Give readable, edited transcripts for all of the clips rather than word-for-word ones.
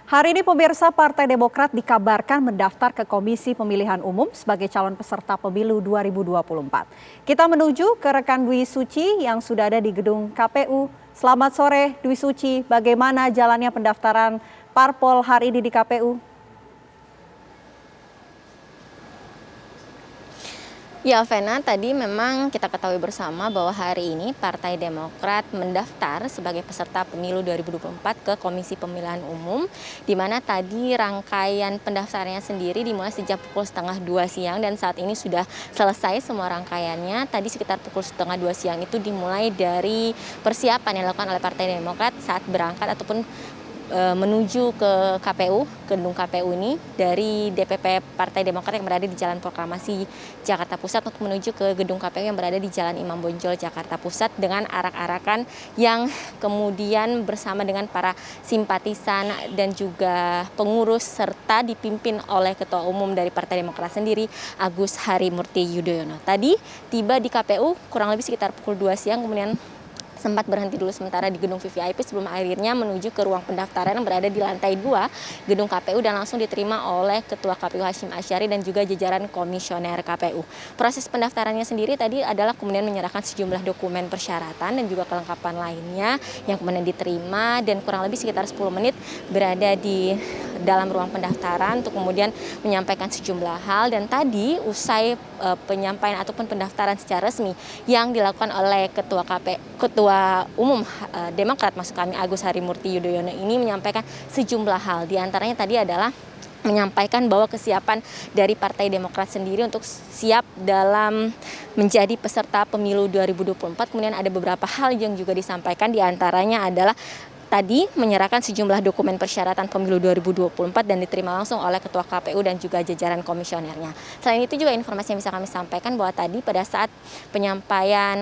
Hari ini pemirsa Partai Demokrat dikabarkan mendaftar ke Komisi Pemilihan Umum sebagai calon peserta pemilu 2024. Kita menuju ke rekan Dwi Suci yang sudah ada di gedung KPU. Selamat sore Dwi Suci, bagaimana jalannya pendaftaran parpol hari ini di KPU? Ya, Vena, tadi memang kita ketahui bersama bahwa hari ini Partai Demokrat mendaftar sebagai peserta pemilu 2024 ke Komisi Pemilihan Umum, di mana tadi rangkaian pendaftarannya sendiri dimulai sejak pukul 1:30 siang dan saat ini sudah selesai semua rangkaiannya. Tadi sekitar pukul 1:30 siang itu dimulai dari persiapan yang dilakukan oleh Partai Demokrat saat berangkat ataupun menuju ke KPU, gedung KPU ini dari DPP Partai Demokrat yang berada di Jalan Proklamasi Jakarta Pusat untuk menuju ke gedung KPU yang berada di Jalan Imam Bonjol Jakarta Pusat dengan arak-arakan yang kemudian bersama dengan para simpatisan dan juga pengurus serta dipimpin oleh Ketua Umum dari Partai Demokrat sendiri, Agus Harimurti Yudhoyono. Tadi tiba di KPU kurang lebih sekitar pukul 2 siang, kemudian sempat berhenti dulu sementara di gedung VVIP sebelum akhirnya menuju ke ruang pendaftaran yang berada di lantai 2 gedung KPU dan langsung diterima oleh Ketua KPU Hashim Asyari dan juga jajaran komisioner KPU. Proses pendaftarannya sendiri tadi adalah kemudian menyerahkan sejumlah dokumen persyaratan dan juga kelengkapan lainnya yang kemudian diterima dan kurang lebih sekitar 10 menit berada di dalam ruang pendaftaran untuk kemudian menyampaikan sejumlah hal. Dan tadi usai penyampaian ataupun pendaftaran secara resmi yang dilakukan oleh Ketua Umum Demokrat maksud kami Agus Harimurti Yudhoyono ini menyampaikan sejumlah hal. Di antaranya tadi adalah menyampaikan bahwa kesiapan dari Partai Demokrat sendiri untuk siap dalam menjadi peserta pemilu 2024. Kemudian ada beberapa hal yang juga disampaikan, di antaranya adalah tadi menyerahkan sejumlah dokumen persyaratan pemilu 2024 dan diterima langsung oleh Ketua KPU dan juga jajaran komisionernya. Selain itu juga informasi yang bisa kami sampaikan bahwa tadi pada saat penyampaian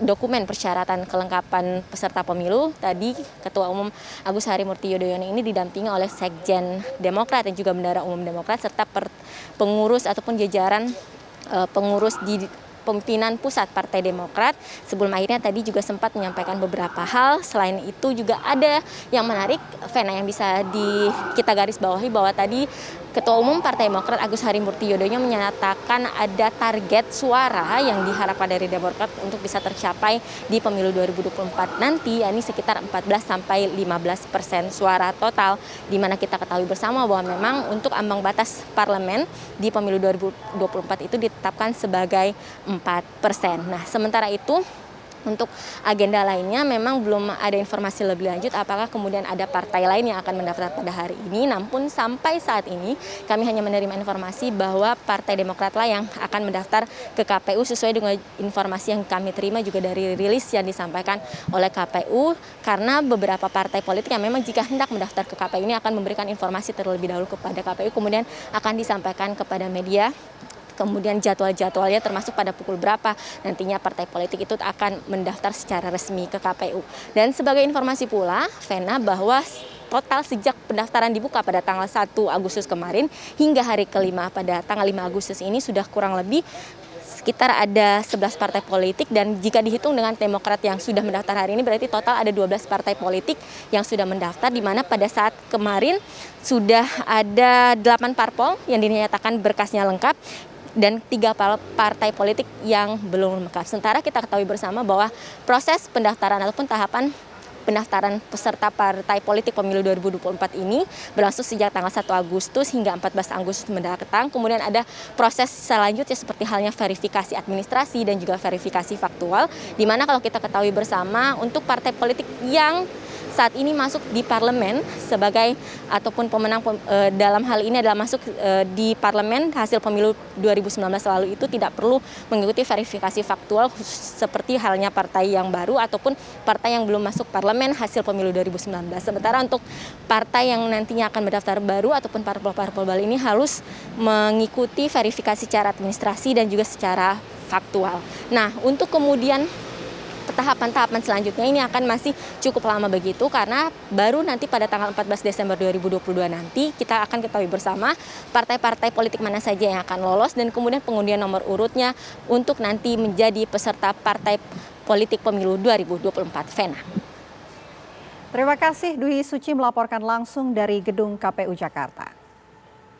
dokumen persyaratan kelengkapan peserta pemilu, tadi Ketua Umum Agus Harimurti Yudhoyono ini didampingi oleh Sekjen Demokrat dan juga Bendahara Umum Demokrat serta pengurus ataupun jajaran pengurus di pimpinan pusat Partai Demokrat. Sebelum akhirnya tadi juga sempat menyampaikan beberapa hal. Selain itu juga ada yang menarik, Vena, yang bisa kita garis bawahi bahwa tadi Ketua Umum Partai Demokrat Agus Harimurti Yudhoyono menyatakan ada target suara yang diharapkan dari Demokrat untuk bisa tercapai di pemilu 2024 nanti, yakni sekitar 14-15% suara total, di mana kita ketahui bersama bahwa memang untuk ambang batas parlemen di pemilu 2024 itu ditetapkan sebagai 4%. Nah, sementara itu untuk agenda lainnya memang belum ada informasi lebih lanjut apakah kemudian ada partai lain yang akan mendaftar pada hari ini. Namun sampai saat ini kami hanya menerima informasi bahwa Partai Demokrat lah yang akan mendaftar ke KPU sesuai dengan informasi yang kami terima juga dari rilis yang disampaikan oleh KPU, karena beberapa partai politik yang memang jika hendak mendaftar ke KPU ini akan memberikan informasi terlebih dahulu kepada KPU, kemudian akan disampaikan kepada media. Kemudian jadwal-jadwalnya termasuk pada pukul berapa nantinya partai politik itu akan mendaftar secara resmi ke KPU. Dan sebagai informasi pula, Vena, bahwa total sejak pendaftaran dibuka pada tanggal 1 Agustus kemarin hingga hari kelima pada tanggal 5 Agustus ini sudah kurang lebih sekitar ada 11 partai politik, dan jika dihitung dengan Demokrat yang sudah mendaftar hari ini berarti total ada 12 partai politik yang sudah mendaftar, di mana pada saat kemarin sudah ada 8 parpol yang dinyatakan berkasnya lengkap dan 3 partai politik yang belum lengkap. Sementara kita ketahui bersama bahwa proses pendaftaran ataupun tahapan pendaftaran peserta partai politik pemilu 2024 ini berlangsung sejak tanggal 1 Agustus hingga 14 Agustus mendatang. Kemudian ada proses selanjutnya seperti halnya verifikasi administrasi dan juga verifikasi faktual, di mana kalau kita ketahui bersama untuk partai politik yang saat ini masuk di parlemen sebagai ataupun pemenang dalam hal ini adalah masuk di parlemen hasil pemilu 2019 lalu itu tidak perlu mengikuti verifikasi faktual seperti halnya partai yang baru ataupun partai yang belum masuk parlemen hasil pemilu 2019. Sementara untuk partai yang nantinya akan mendaftar baru ataupun parpol-parpol baru ini harus mengikuti verifikasi secara administrasi dan juga secara faktual. Nah, untuk kemudian tahapan-tahapan selanjutnya ini akan masih cukup lama begitu, karena baru nanti pada tanggal 14 Desember 2022 nanti kita akan ketahui bersama partai-partai politik mana saja yang akan lolos dan kemudian pengundian nomor urutnya untuk nanti menjadi peserta partai politik pemilu 2024. Vena. Terima kasih Dwi Suci melaporkan langsung dari Gedung KPU Jakarta.